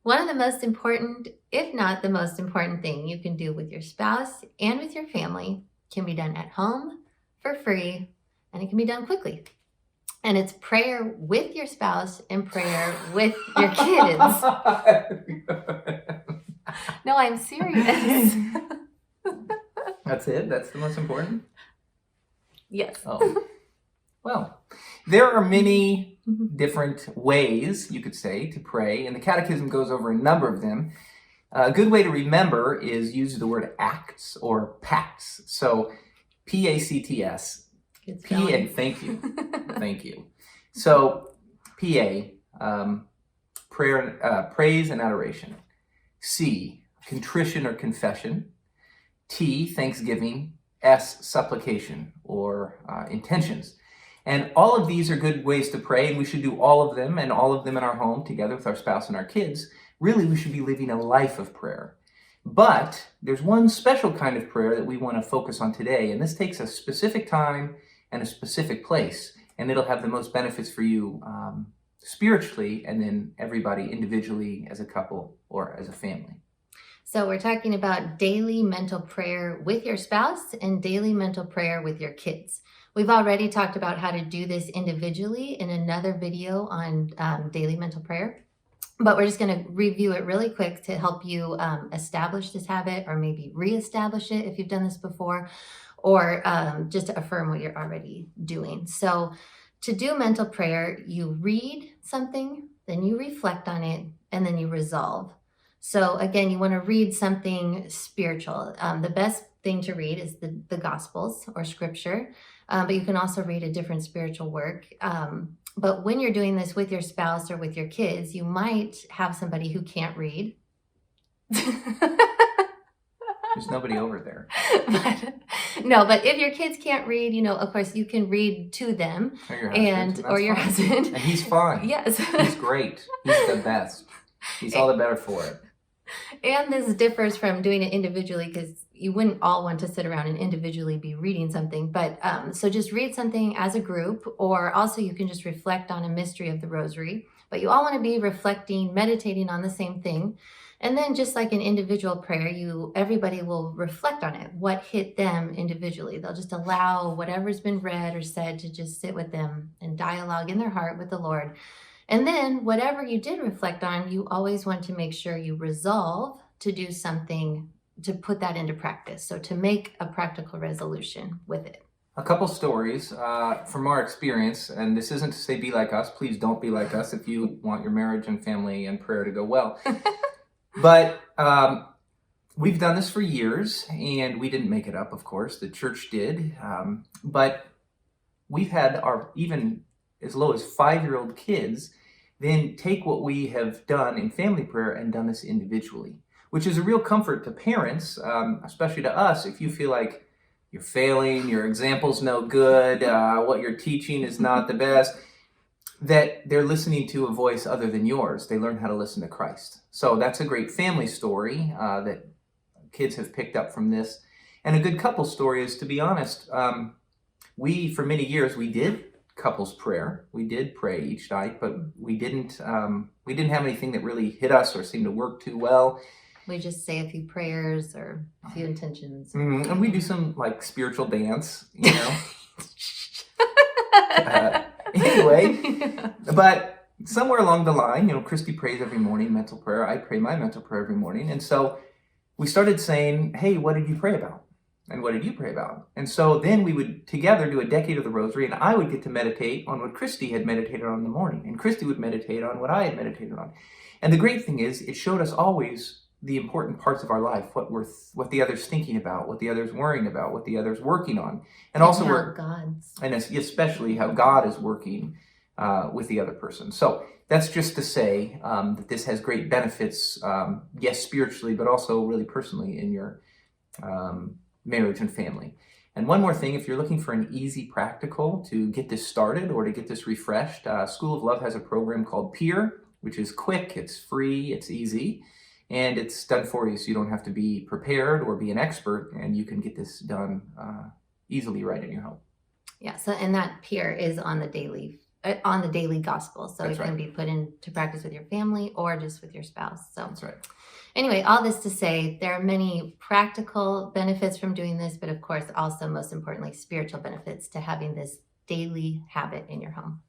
One of the most important, if not the most important thing you can do with your spouse and with your family can be done at home for free, and it can be done quickly. And it's prayer with your spouse and prayer with your kids. No, I'm serious. That's it? That's the most important? Yes. Oh. Well, there are many different ways, you could say, to pray, and the Catechism goes over a number of them. A good way to remember is use the word acts or pacts. So P-A-C-T-S. P-A, thank you. Thank you. So P-A, prayer, praise and adoration. C, contrition or confession. T, thanksgiving. S, supplication or intentions. And all of these are good ways to pray, and we should do all of them, and all of them in our home together with our spouse and our kids. Really, we should be living a life of prayer. But there's one special kind of prayer that we want to focus on today, and this takes a specific time and a specific place, and it'll have the most benefits for you spiritually, and then everybody individually as a couple or as a family. So we're talking about daily mental prayer with your spouse and daily mental prayer with your kids. We've already talked about how to do this individually in another video on daily mental prayer, but we're just going to review it really quick to help you establish this habit, or maybe reestablish it if you've done this before, or just to affirm what you're already doing. So to do mental prayer, you read something, then you reflect on it, and then you resolve. So again, you want to read something spiritual. The best thing to read is the Gospels or Scripture, but you can also read a different spiritual work. But when you're doing this with your spouse or with your kids, you might have somebody who can't read. There's nobody over there. But if your kids can't read, of course you can read to them, or your husband. And he's fine. Yes. He's great. He's the best. He's all the better for it. And this differs from doing it individually, because you wouldn't all want to sit around and individually be reading something. But so just read something as a group, or also you can just reflect on a mystery of the rosary. But you all want to be reflecting, meditating on the same thing. And then just like an individual prayer, everybody will reflect on it, what hit them individually. They'll just allow whatever's been read or said to just sit with them and dialogue in their heart with the Lord. And then whatever you did reflect on, you always want to make sure you resolve to do something to put that into practice. So to make a practical resolution with it. A couple stories from our experience, and this isn't to say be like us. Please don't be like us if you want your marriage and family and prayer to go well. But we've done this for years, and we didn't make it up, of course. The church did. But we've had our even as low as 5-year-old kids then take what we have done in family prayer and done this individually, which is a real comfort to parents, especially to us, if you feel like you're failing, your example's no good, what you're teaching is not the best, that they're listening to a voice other than yours. They learn how to listen to Christ. So that's a great family story that kids have picked up from this. And a good couple story is, to be honest, for many years, we did couples prayer. We did pray each night, but we didn't have anything that really hit us or seemed to work too well. We just say a few prayers or a few intentions. And we do some spiritual dance, Anyway, but somewhere along the line, Christy prays every morning, mental prayer. I pray my mental prayer every morning. And so we started saying, hey, what did you pray about? And what did you pray about? And so then we would together do a decade of the rosary, and I would get to meditate on what Christy had meditated on in the morning, and Christy would meditate on what I had meditated on. And the great thing is, it showed us always the important parts of our life, what the other's thinking about, what the other's worrying about, what the other's working on, and also especially how God is working with the other person. So that's just to say that this has great benefits, yes, spiritually, but also really personally in your marriage and family. And one more thing, if you're looking for an easy practical to get this started or to get this refreshed, School of Love has a program called Peer, which is quick, it's free, it's easy, and it's done for you, so you don't have to be prepared or be an expert, and you can get this done easily right in your home. Yeah, so and that Peer is on the daily on the daily gospel. So That's it can right. be put into practice with your family or just with your spouse. So That's right. anyway, all this to say, there are many practical benefits from doing this, but of course, also most importantly, spiritual benefits to having this daily habit in your home.